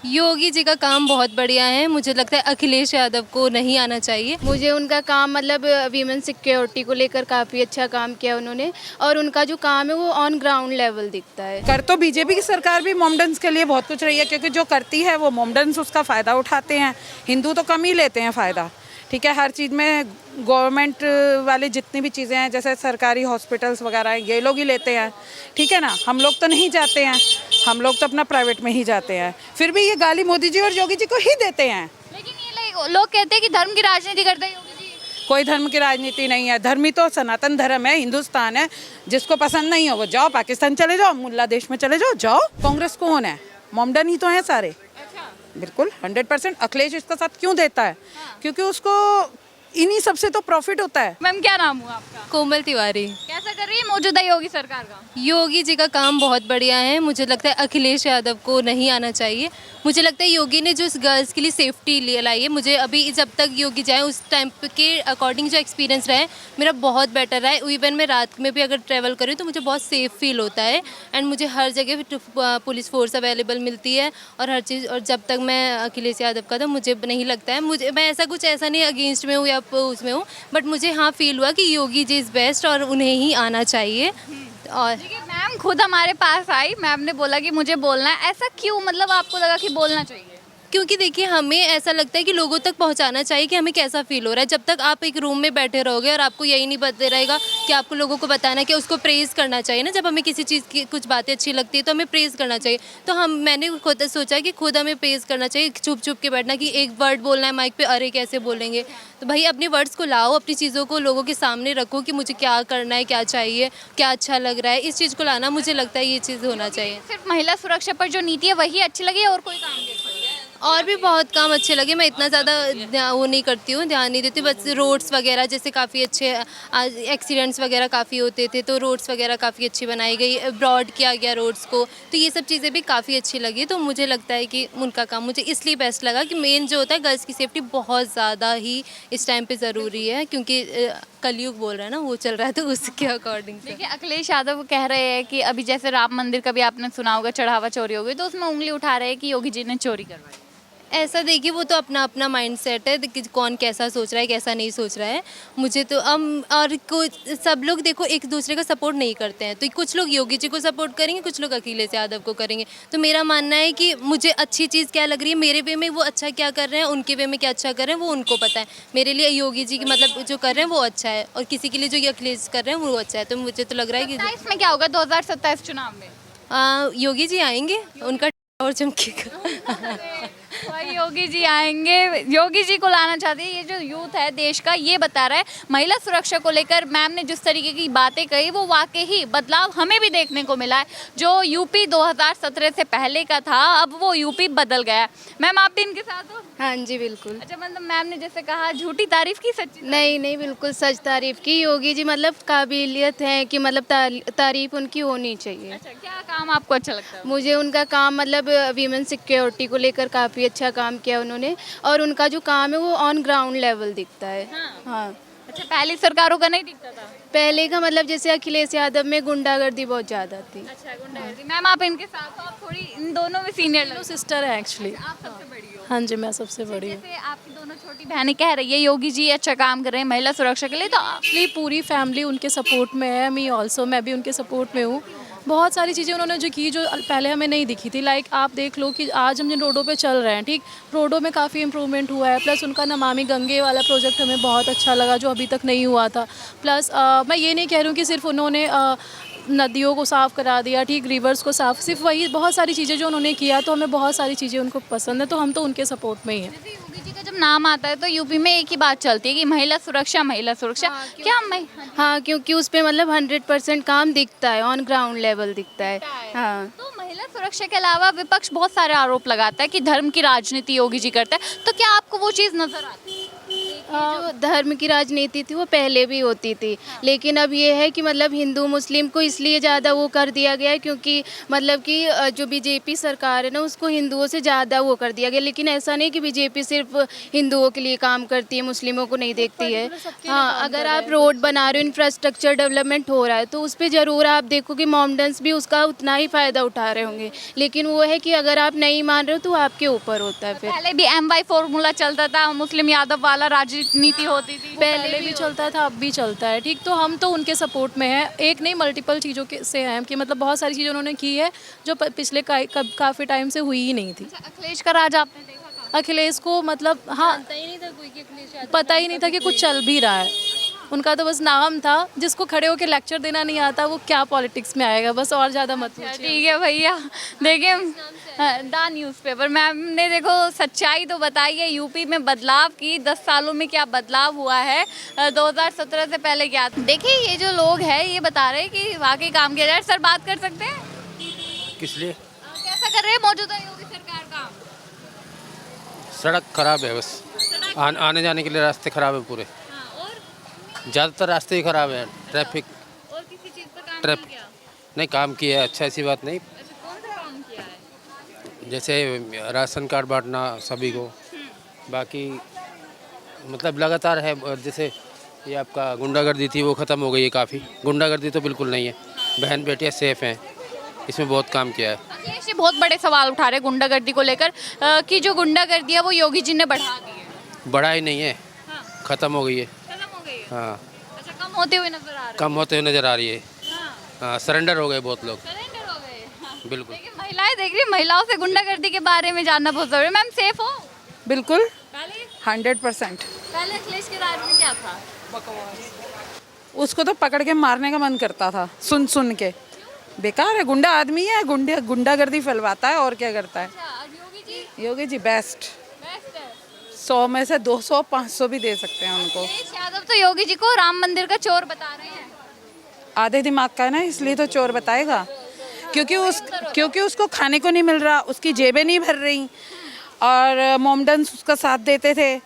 योगी जी का काम बहुत बढ़िया है। मुझे लगता है अखिलेश यादव को नहीं आना चाहिए। मुझे उनका काम मतलब वीमेन सिक्योरिटी को लेकर काफ़ी अच्छा काम किया उन्होंने, और उनका जो काम है वो ऑन ग्राउंड लेवल दिखता है। कर तो बीजेपी की सरकार भी मोमडन्स के लिए बहुत कुछ रही है, क्योंकि जो करती है वो मोमडन्स उसका फ़ायदा उठाते हैं। हिंदू तो कम ही लेते हैं फ़ायदा, ठीक है। हर चीज़ में गवर्नमेंट वाले जितनी भी चीज़ें हैं, जैसे सरकारी हॉस्पिटल्स वगैरह हैं, ये लोग ही लेते हैं, ठीक है ना। हम लोग तो नहीं जाते हैं, हम लोग तो अपना प्राइवेट में ही जाते हैं। फिर भी ये गाली मोदी जी और योगी जी को ही देते हैं। लेकिन ये लोग कहते हैं कि धर्म की राजनीति करते हैं योगी जी। कोई धर्म की राजनीति नहीं है। धर्म ही तो सनातन धर्म है, हिंदुस्तान है। जिसको पसंद नहीं हो वो जाओ पाकिस्तान चले जाओ, मुल्ला देश में चले जाओ। जाओ, कांग्रेस कौन है? मोमडन ही तो हैं सारे। बिल्कुल 100%। अखिलेश इसका साथ क्यों देता है? क्योंकि उसको इन्हीं सबसे तो प्रॉफिट होता है। मैम क्या नाम हुआ आपका? कोमल तिवारी। कैसा कर रही है मौजूदा योगी सरकार का? योगी जी का काम बहुत बढ़िया है। मुझे लगता है अखिलेश यादव को नहीं आना चाहिए। मुझे लगता है योगी ने जो इस गर्ल्स के लिए सेफ्टी ले लाई है, मुझे अभी जब तक योगी जाए उस टाइम के अकॉर्डिंग जो एक्सपीरियंस रहा है मेरा बहुत बेटर रहा है। इवन मैं रात में भी अगर ट्रैवल करूँ तो मुझे बहुत सेफ फील होता है, एंड मुझे हर जगह पुलिस फोर्स अवेलेबल मिलती है और हर चीज़। और जब तक मैं अखिलेश यादव का था मुझे नहीं लगता है, मुझे मैं ऐसा नहीं अगेंस्ट में हूँ या उसमें हूँ, बट मुझे हाँ फील हुआ कि योगी जी इज़ बेस्ट और उन्हें ही आना चाहिए। और देखिए मैम खुद हमारे पास आई, मैम ने बोला कि मुझे बोलना है। ऐसा क्यों, मतलब आपको लगा कि बोलना चाहिए? क्योंकि देखिए हमें ऐसा लगता है कि लोगों तक पहुंचाना चाहिए कि हमें कैसा फील हो रहा है। जब तक आप एक रूम में बैठे रहोगे और आपको यही नहीं पता रहेगा कि आपको लोगों को बताना है कि उसको प्रेज़ करना चाहिए ना। जब हमें किसी चीज़ की कुछ बातें अच्छी लगती है तो हमें प्रेज़ करना चाहिए। तो मैंने खुद सोचा कि खुद हमें प्रेज़ करना चाहिए, चुप चुप के बैठना कि एक वर्ड बोलना है माइक पे, अरे कैसे बोलेंगे। तो भाई अपने वर्ड्स को लाओ, अपनी चीज़ों को लोगों के सामने रखो कि मुझे क्या करना है, क्या चाहिए, क्या अच्छा लग रहा है। इस चीज़ को लाना, मुझे लगता है ये चीज़ होना चाहिए। सिर्फ महिला सुरक्षा पर जो नीति है वही अच्छी लगी और कोई काम नहीं अच्छा लगा? और भी बहुत काम अच्छे लगे। मैं इतना ज़्यादा वो नहीं करती हूँ, ध्यान नहीं देती। बस रोड्स वगैरह जैसे काफ़ी अच्छे, आज एक्सीडेंट्स वगैरह काफ़ी होते थे तो रोड्स वगैरह काफ़ी अच्छी बनाई गई, ब्रॉड किया गया रोड्स को, तो ये सब चीज़ें भी काफ़ी अच्छी लगी। तो मुझे लगता है कि उनका काम मुझे इसलिए बेस्ट लगा कि मेन जो होता है गर्ल्स की सेफ्टी बहुत ज़्यादा ही इस टाइम पे ज़रूरी है, क्योंकि कलयुग बोल रहा है ना, वो चल रहा है, तो उसके अकॉर्डिंग से। देखिए अखिलेश यादव कह रहे हैं कि अभी जैसे राम मंदिर का भी आपने सुना होगा, चढ़ावा चोरी हो गई, तो उसमें उंगली उठा रहे हैं कि योगी जी ने चोरी करवाई। ऐसा देखिए वो तो अपना अपना माइंडसेट है कि कौन कैसा सोच रहा है कैसा नहीं सोच रहा है। मुझे तो और कुछ सब लोग देखो एक दूसरे का सपोर्ट नहीं करते हैं, तो कुछ लोग योगी जी को सपोर्ट करेंगे, कुछ लोग अखिलेश यादव को करेंगे। तो मेरा मानना है कि मुझे अच्छी चीज़ क्या लग रही है, मेरे वे में वो अच्छा क्या कर रहे हैं, उनके वे में क्या अच्छा कर रहे हैं वो उनको पता है। मेरे लिए योगी जी की मतलब जो कर रहे हैं वो अच्छा है, और किसी के लिए जो ये अखिलेश कर रहे हैं वो अच्छा है। तो मुझे तो लग रहा है कि 27 में क्या होगा 2027 चुनाव में? योगी जी आएंगे, उनका और चमकेगा। भाई योगी जी आएंगे, योगी जी को लाना चाहते हैं। ये जो यूथ है देश का ये बता रहा है। महिला सुरक्षा को लेकर मैम ने जिस तरीके की बातें कही वो वाकई ही बदलाव हमें भी देखने को मिला है। जो यूपी 2017 से पहले का था अब वो यूपी बदल गया है। मैम आप भी इनके साथ हो? हाँ जी बिल्कुल। अच्छा, मतलब मैम ने जैसे कहा झूठी तारीफ की सच्ची तारीफ? नहीं नहीं, बिल्कुल सच तारीफ की। योगी जी मतलब काबिलियत है कि मतलब तारीफ उनकी होनी चाहिए। अच्छा, क्या काम आपको अच्छा लगता है? मुझे उनका काम मतलब वीमेन सिक्योरिटी को लेकर काफ़ी अच्छा काम किया उन्होंने, और उनका जो काम है वो ऑन ग्राउंड लेवल दिखता है। हाँ। अच्छा, पहली सरकारों का नहीं दिखता था? पहले का मतलब जैसे अखिलेश यादव में गुंडागर्दी बहुत ज़्यादा थी। अच्छा, गुंडागर्दी। मैम आप इनके साथ हो, आप थोड़ी इन दोनों में सीनियर लगती सिस्टर है एक्चुअली। हैं। आप सबसे बड़ी हो? हाँ जी, मैं सबसे बड़ी हूँ। जैसे आपकी दोनों छोटी बहनें कह रही है योगी जी अच्छा काम कर रहे हैं महिला सुरक्षा के लिए, तो आप एक्चुअली पूरी फैमिली उनके सपोर्ट में है, मैं भी उनके सपोर्ट में हूँ। बहुत सारी चीज़ें उन्होंने जो की जो पहले हमें नहीं दिखी थी। लाइक आप देख लो कि आज हम जिन रोडों पे चल रहे हैं, ठीक, रोडों में काफ़ी इम्प्रूवमेंट हुआ है। प्लस उनका नमामि गंगे वाला प्रोजेक्ट हमें बहुत अच्छा लगा जो अभी तक नहीं हुआ था। प्लस मैं ये नहीं कह रही हूँ कि सिर्फ उन्होंने नदियों को साफ़ करा दिया, ठीक, रिवर्स को साफ़, सिर्फ वही बहुत सारी चीज़ें जो उन्होंने किया, तो हमें बहुत सारी चीज़ें उनको पसंद है, तो हम तो उनके सपोर्ट में ही हैं। जैसे योगी जी का जब नाम आता है तो यूपी में एक ही बात चलती है कि महिला सुरक्षा महिला सुरक्षा। क्या हाँ, क्योंकि उस पे मतलब 100% काम दिखता है, ऑन ग्राउंड लेवल दिखता है। हाँ। तो महिला सुरक्षा के अलावा विपक्ष बहुत सारे आरोप लगाता है कि धर्म की राजनीति योगी जी करता है, तो क्या आपको वो चीज़ नजर आती है? जो धर्म की राजनीति थी वो पहले भी होती थी, लेकिन अब ये है कि मतलब हिंदू मुस्लिम को इसलिए ज़्यादा वो कर दिया गया है क्योंकि मतलब कि जो बीजेपी सरकार है ना उसको हिंदुओं से ज़्यादा वो कर दिया गया। लेकिन ऐसा नहीं कि बीजेपी सिर्फ हिंदुओं के लिए काम करती है, मुस्लिमों को नहीं देखती है। हाँ, अगर आप रोड बना रहे हो, इंफ्रास्ट्रक्चर डेवलपमेंट हो रहा है तो उस पर ज़रूर आप देखो कि मॉमडन्स भी उसका उतना ही फ़ायदा उठा रहे होंगे। लेकिन वो है कि अगर आप नहीं मान रहे हो तो आपके ऊपर होता है फिर। पहले भी MY फॉर्मूला चलता था, मुस्लिम यादव वाला राजनीति होती थी। पहले भी चलता था, अब भी चलता है। ठीक, तो हम तो उनके सपोर्ट में हैं, एक नहीं मल्टीपल चीज़ों के से हैं कि मतलब बहुत सारी चीज़ें उन्होंने की है जो पिछले काफ़ी टाइम से हुई ही नहीं थी। अखिलेश का राज आपने देखा था? अखिलेश को मतलब हाँ पता ही नहीं था कि कुछ चल भी रहा है। उनका तो बस नाम था, जिसको खड़े होकर लेक्चर देना नहीं आता वो क्या पॉलिटिक्स में आएगा, बस और ज़्यादा मत पूछिए। ठीक है भैया, देखिए द न्यूज़पेपर मैम ने देखो सच्चाई तो बताई है यूपी में बदलाव की। 10 सालों में क्या बदलाव हुआ है, 2017 से पहले क्या। देखिए ये जो लोग हैं ये बता रहे हैं कि वाकई काम किया जाए। सर बात कर सकते हैं? किस लिए? कैसा कर रहे हैं मौजूदा योगी सरकार काम? सड़क खराब है बस, आने जाने के लिए रास्ते खराब है पूरे, और ज़्यादातर रास्ते ही खराब है। ट्रैफिक और किसी चीज़ पर काम ट्रैफ नहीं किया? नहीं, काम किया है, अच्छा, ऐसी बात नहीं। अच्छा, कौन सा काम किया है? जैसे राशन कार्ड बांटना सभी को, बाकी मतलब लगातार है। जैसे ये आपका गुंडागर्दी थी वो ख़त्म हो गई है काफ़ी, गुंडागर्दी तो बिल्कुल नहीं है, बहन बेटियाँ सेफ़ हैं, इसमें बहुत काम किया है। अखिलेश जी बहुत बड़े सवाल उठा रहे हैं गुंडागर्दी को लेकर कि जो गुंडागर्दी है वो योगी जी ने बढ़ा दी है। बड़ा ही नहीं है, हाँ, ख़त्म हो गई है। खत्म हो गई है। हाँ, अच्छा, कम होते हुए नजर आ रहे कम होते हुए नज़र आ रही है। हाँ, हाँ, सरेंडर हो गए बहुत लोग, सरेंडर हो गए। हाँ। बिल्कुल। देखिए महिलाएं देख रही हैं, महिलाओं से गुंडागर्दी के बारे में जानना बहुत जरूरी है। मैम सेफ हो? बिल्कुल पहले 100%। पहले अखिलेश के राज में क्या था? उसको तो पकड़ के मारने का मन करता था सुन सुन के। बेकार है, गुंडा आदमी है, गुंडागर्दी फैलवाता है और क्या करता है। अच्छा, और योगी जी योगी जी बेस्ट, बेस्ट है। 100 में से 200 500 भी दे सकते हैं उनको। अखिलेश यादव तो योगी जी को राम मंदिर का चोर बता रहे हैं। आधे दिमाग का है ना, इसलिए तो चोर बताएगा, क्योंकि उसको खाने को नहीं मिल रहा, उसकी जेबें नहीं भर रही और मोमडन्स उसका साथ देते थे।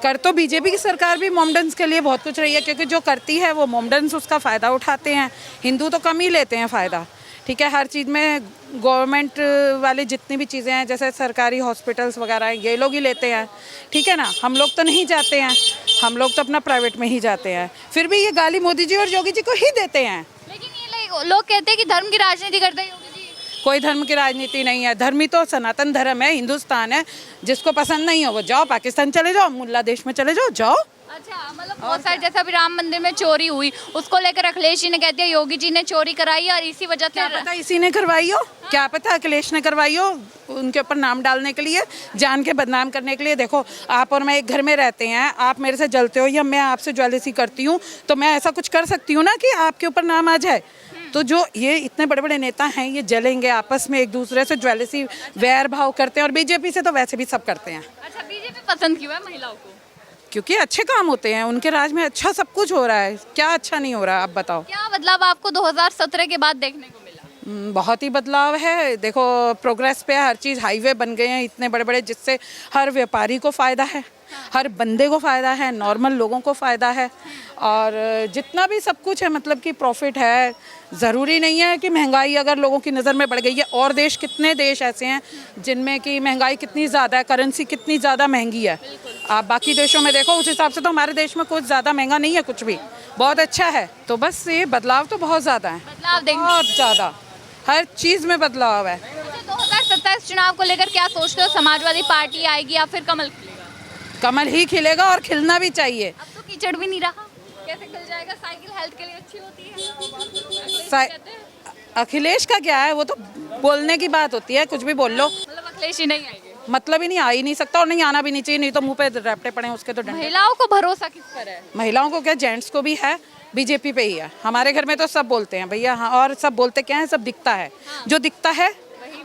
कर तो बीजेपी की सरकार भी मोमडन्स के लिए बहुत कुछ रही है, क्योंकि जो करती है वो मोमडन्स उसका फ़ायदा उठाते हैं। हिंदू तो कम ही लेते हैं फ़ायदा। ठीक है, हर चीज़ में गवर्नमेंट वाले जितनी भी चीज़ें हैं, जैसे सरकारी हॉस्पिटल्स वगैरह हैं, ये लोग ही लेते हैं। ठीक है ना, हम लोग तो नहीं जाते हैं, हम लोग तो अपना प्राइवेट में ही जाते हैं। फिर भी ये गाली मोदी जी और योगी जी को ही देते हैं। लेकिन ये लोग कहते हैं कि धर्म की राजनीति करते हैं योगी जी। कोई धर्म की राजनीति नहीं है, धर्मी तो सनातन धर्म है, हिंदुस्तान है। जिसको पसंद नहीं हो वो जाओ पाकिस्तान चले जाओ, मुल्ला देश में चले जाओ, जाओ। अच्छा, मतलब बहुत सारे, जैसे अभी राम मंदिर में चोरी हुई उसको लेकर अखिलेश जी ने कह दिया योगी जी ने चोरी कराई और इसी वजह क्या से पता इसी ने करवाई हो, क्या पता अखिलेश ने करवाई हो, उनके ऊपर नाम डालने के लिए, जान के बदनाम करने के लिए। देखो आप और मैं एक घर में रहते हैं, आप मेरे से जलते हो या मैं आपसे ज्वेलसी करती हूँ तो मैं ऐसा कुछ कर सकती हूँ ना कि आपके ऊपर नाम आ जाए। तो जो ये इतने बड़े बड़े नेता हैं ये जलेंगे आपस में, एक दूसरे से ज्वेलसी वैर भाव करते हैं, और बीजेपी से तो वैसे भी सब करते हैं। अच्छा, बीजेपी पसंद क्यों है महिलाओं को? क्योंकि अच्छे काम होते हैं उनके राज में, अच्छा सब कुछ हो रहा है। क्या अच्छा नहीं हो रहा, आप बताओ। क्या बदलाव आपको 2017 के बाद देखने को मिला? बहुत ही बदलाव है। देखो प्रोग्रेस पे हर चीज़, हाईवे बन गए हैं इतने बड़े बड़े, जिससे हर व्यापारी को फ़ायदा है, हर बंदे को फ़ायदा है, नॉर्मल लोगों को फ़ायदा है। और जितना भी सब कुछ है मतलब कि प्रॉफिट है। ज़रूरी नहीं है कि महंगाई अगर लोगों की नज़र में बढ़ गई है, और देश, कितने देश ऐसे हैं जिनमें कि महंगाई कितनी ज़्यादा है, करेंसी कितनी ज़्यादा महंगी है। आप बाकी देशों में देखो, उस हिसाब से तो हमारे देश में कुछ ज़्यादा महंगा नहीं है, कुछ भी बहुत अच्छा है। तो बस ये बदलाव तो बहुत ज़्यादा है, बदलाव देखेंगे। बहुत ज़्यादा, हर चीज़ में बदलाव है। अच्छा, 2027 चुनाव को लेकर क्या सोचते हो? समाजवादी पार्टी आएगी या फिर कमल खिलेगा? कमल ही खिलेगा और खिलना भी चाहिए। अब तो कीचड़ भी नहीं रहा, कैसे खिल जाएगा? साइकिल हेल्थ के लिए अच्छी होती है, अखिलेश सा- कहते हैं। अखिलेश का क्या है, वो तो बोलने की बात होती है, कुछ भी बोल लो, मतलब अखिलेश ही नहीं आएंगे? मतलब ही नहीं, आ ही नहीं सकता और नहीं आना भी नहीं चाहिए, नहीं तो मुंह पे रैपटे पड़े हैं उसके तो डंडे। महिलाओं को भरोसा किस पर है? महिलाओं को क्या, जेंट्स को भी है, बीजेपी पे ही है। हमारे घर में तो सब बोलते हैं भैया, हाँ, और सब बोलते क्या है, सब दिखता है, जो दिखता है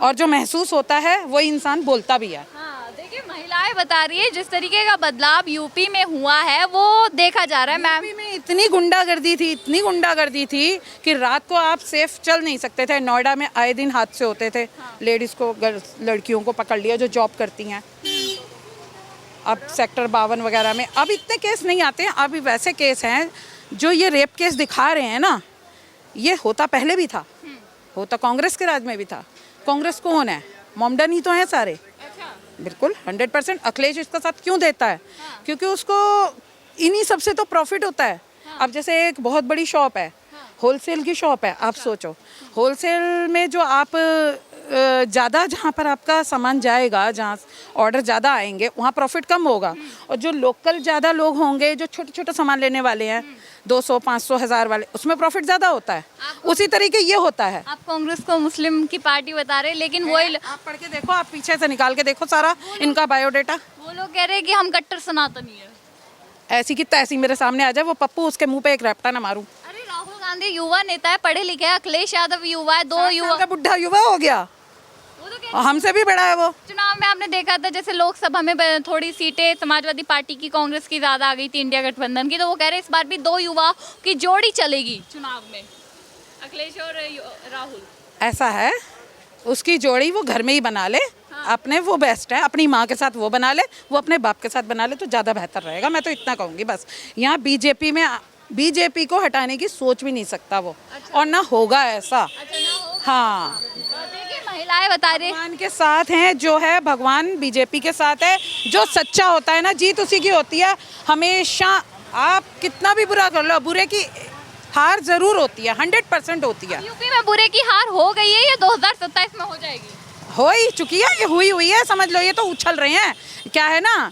और जो महसूस होता है वही इंसान बोलता भी है। हाँ, देखिए महिलाएं बता रही है जिस तरीके का बदलाव यूपी में हुआ है वो देखा जा रहा है। मैम, यूपी में इतनी गुंडागर्दी थी, इतनी गुंडागर्दी थी कि रात को आप सेफ चल नहीं सकते थे। नोएडा में आए दिन हादसे होते थे, लेडीज़ को, लड़कियों को पकड़ लिया जो जॉब करती हैं। अब सेक्टर 52 वगैरह में अब इतने केस नहीं आते हैं। अभी वैसे केस हैं जो ये रेप केस दिखा रहे हैं ना, ये होता पहले भी था, होता कांग्रेस के राज में भी था। कांग्रेस कौन है? मोमडन ही तो हैं सारे। बिल्कुल 100%। अखिलेश इसका साथ क्यों देता है? क्योंकि उसको इन्हीं सबसे तो प्रॉफिट होता है। अब जैसे एक बहुत बड़ी शॉप है, होलसेल की शॉप है, आप सोचो होलसेल में जो आप ज़्यादा जहाँ पर आपका सामान जाएगा, जहाँ ऑर्डर ज़्यादा आएंगे वहाँ प्रॉफिट कम होगा, और जो लोकल ज़्यादा लोग होंगे जो छोटे छोटे सामान लेने वाले हैं 200, 500, 1000 वाले, उसमें प्रॉफिट ज़्यादा होता है। उसी तरीके ये होता है। आप कांग्रेस को मुस्लिम की पार्टी बता रहे हैं, लेकिन वही आप पढ़ के देखो, आप पीछे से निकाल के देखो सारा इनका बायोडेटा। वो लोग कह रहे हैं कि हम कट्टर सनातनी है। ऐसी की तैसी मेरे सामने आ जाए वो पप्पू, उसके मुंह पे एक रैप्टा ना मारूं। अरे राहुल गांधी युवा नेता है, पढ़े लिखे हैं, अखिलेश यादव युवा है, 2 युवा। का बुढ़ा युवा हो गया, वो तो और हमसे भी बड़ा है वो। चुनाव में आपने देखा था जैसे लोकसभा में थोड़ी सीटें समाजवादी पार्टी की, कांग्रेस की ज्यादा आ गई थी, इंडिया गठबंधन की, तो वो कह रहे हैं इस बार भी 2 युवा की जोड़ी चलेगी चुनाव में, अखिलेश और राहुल। ऐसा है, उसकी जोड़ी वो घर में ही बना ले, अपने वो बेस्ट है। अपनी माँ के साथ वो बना ले, वो अपने बाप के साथ बना ले तो ज़्यादा बेहतर रहेगा। मैं तो इतना कहूँगी बस। यहाँ बीजेपी में बीजेपी को हटाने की सोच भी नहीं सकता वो, और ना होगा ऐसा। हाँ, देखिए महिलाएं बता रही भगवान के साथ हैं जो है, भगवान बीजेपी के साथ है। जो सच्चा होता है ना, जीत उसी की होती है हमेशा। आप कितना भी बुरा कर लो, बुरे की हार जरूर होती है, 100% होती है। यूपी में बुरे की हार हो गई है, ये 2027 में हो जाएगी। हो ही चुकी है, ये हुई है, समझ लो। ये तो उछल रहे हैं। क्या है ना,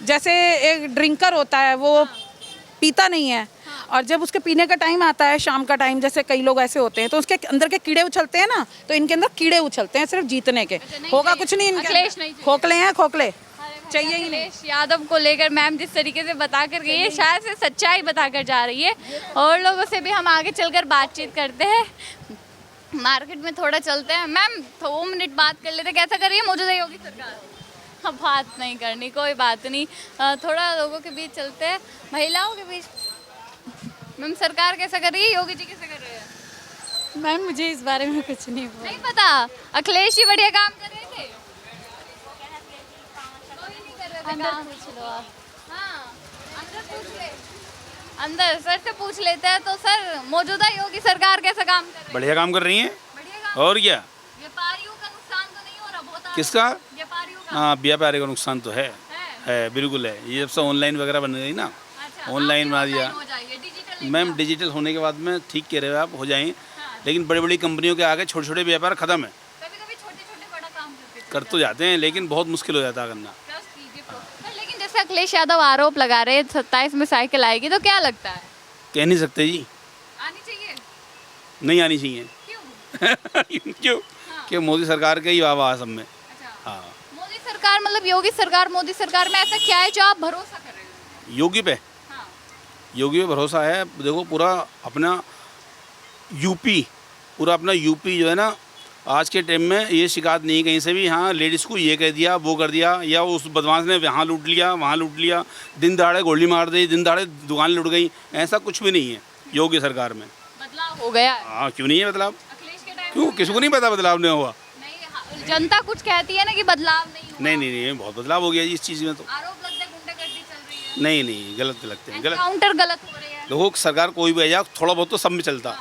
जैसे एक ड्रिंकर होता है, वो पीता नहीं है, और जब उसके पीने का टाइम आता है, शाम का टाइम, जैसे कई लोग ऐसे होते हैं, तो उसके अंदर के कीड़े उछलते हैं ना, तो इनके अंदर कीड़े उछलते हैं सिर्फ जीतने के। होगा कुछ नहीं इनके अखिलेश अंदर। नहीं चाहिए। खोखले हैं, खोखले चाहिए ही नहीं। अखिलेश यादव को लेकर मैम जिस तरीके से बता कर गई है, शायद से सच्चाई बता कर जा रही है। और लोगों से भी हम आगे चलकर बातचीत करते हैं, मार्केट में थोड़ा चलते हैं। मैम 2 मिनट बात कर लेते, कैसा कर रही है मौजूदा योगी सरकार? अब बात नहीं करनी, कोई बात नहीं, थोड़ा लोगों के बीच चलते हैं, महिलाओं के बीच। मैम सरकार कैसा कर रही है, योगी जी कैसा कर रहे हैं? मैम मुझे इस बारे में कुछ नहीं पता। नहीं पता, अखिलेश जी बढ़िया काम कर रहे थे, कोई नहीं कर रहे थे काम। पूछ लो आप। हाँ, अंदर पूछ ले, अंदर सर से पूछ लेते हैं। तो सर मौजूदा योगी सरकार कैसा काम कर रही है? बढ़िया काम कर रही हैं। बढ़िया काम। और क्या, व्यापारियों का नुकसान तो नहीं हो रहा? बहुत आ रहा किसका? है। व्यापारियों का हाँ, व्यापारी का नुकसान तो है बिल्कुल है। ये जब से ऑनलाइन वगैरह बन गई ना, अच्छा, ऑनलाइन बना ऑनलाइन दिया। हो जाएगी, डिजिटल मैम डिजिटल होने के बाद में ठीक कह रहे हो आप, हो जाएं, लेकिन बड़ी बड़ी कंपनियों के आगे छोटे छोटे व्यापार खत्म है। कभी-कभी छोटे-छोटे बड़ा काम करते कर तो जाते हैं, लेकिन बहुत मुश्किल हो जाता है करना। ट्रस्ट कीजिए पर लेकिन जैसे अखिलेश यादव आरोप लगा रहे हैं 27 में साइकिल आएगी, तो क्या लगता है कह नहीं सकते जी, आनी चाहिए? नहीं आनी चाहिए। क्यों? क्यों? कि मोदी सरकार के ही वाह सब में। अच्छा, हाँ, मोदी सरकार मतलब योगी सरकार, मोदी सरकार में ऐसा क्या है जो आप भरोसा कर रहे हो? योगी पे, हाँ, योगी पे भरोसा है। देखो पूरा अपना यूपी, पूरा अपना यूपी जो है ना, आज के टाइम में ये शिकायत नहीं कहीं से भी, हाँ लेडीज़ को ये कह दिया, वो कर दिया, या उस बदमाश ने यहाँ लूट लिया, वहाँ लूट लिया, दिन दहाड़े गोली मार दी, दिन दहाड़े दुकान लूट गई, ऐसा कुछ भी नहीं है योगी सरकार में। बदलाव हो गया है हाँ, क्यों नहीं है बदलाव? अखिलेश के टाइम क्यों, किसी को नहीं पता बदलाव नहीं हुआ? नहीं, जनता कुछ कहती है ना कि बदलाव नहीं हुआ। नहीं, बहुत बदलाव हो गया जी इस चीज़ में तो। आरोप लगते हैं गुंडागर्दी चल रही है, नहीं, गलत लगते हैं, गलत। काउंटर गलत हो रहे हैं। देखो सरकार कोई भी आ जाए, थोड़ा बहुत तो सब में चलता,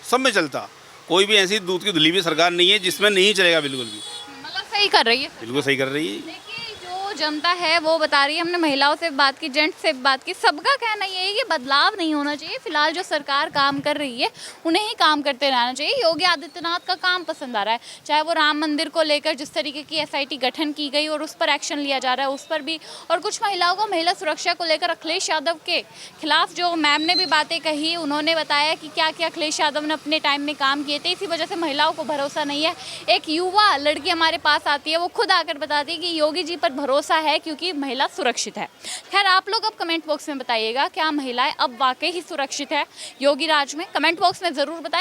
सब में चलता। कोई भी ऐसी दूध की धुली हुई सरकार नहीं है जिसमें नहीं चलेगा, बिल्कुल भी, मतलब सही कर रही है। बिल्कुल सही कर रही है। देखिए जो जनता है वो बता रही है, हमने महिलाओं से बात की, जेंट्स से बात की, सबका कहना ये है कि बदलाव नहीं होना चाहिए। फिलहाल जो सरकार काम कर रही है उन्हें ही काम करते रहना चाहिए। योगी आदित्यनाथ का काम पसंद आ रहा है, चाहे वो राम मंदिर को लेकर जिस तरीके की SIT गठन की गई और उस पर एक्शन लिया जा रहा है उस पर भी, और कुछ महिलाओं को महिला सुरक्षा को लेकर अखिलेश यादव के खिलाफ जो मैम ने भी बातें कही, उन्होंने बताया कि क्या क्या अखिलेश यादव ने अपने टाइम में काम किए थे, इसी वजह से महिलाओं को भरोसा नहीं है। एक युवा लड़की हमारे पास आती है, वो खुद आकर बताती है कि योगी जी पर भरोसा है क्योंकि महिला सुरक्षित है। खैर आप लोग अब कमेंट बॉक्स में बताइएगा क्या महिलाएं अब वाकई ही सुरक्षित है योगी राज में? कमेंट बॉक्स में ज़रूर बताएं।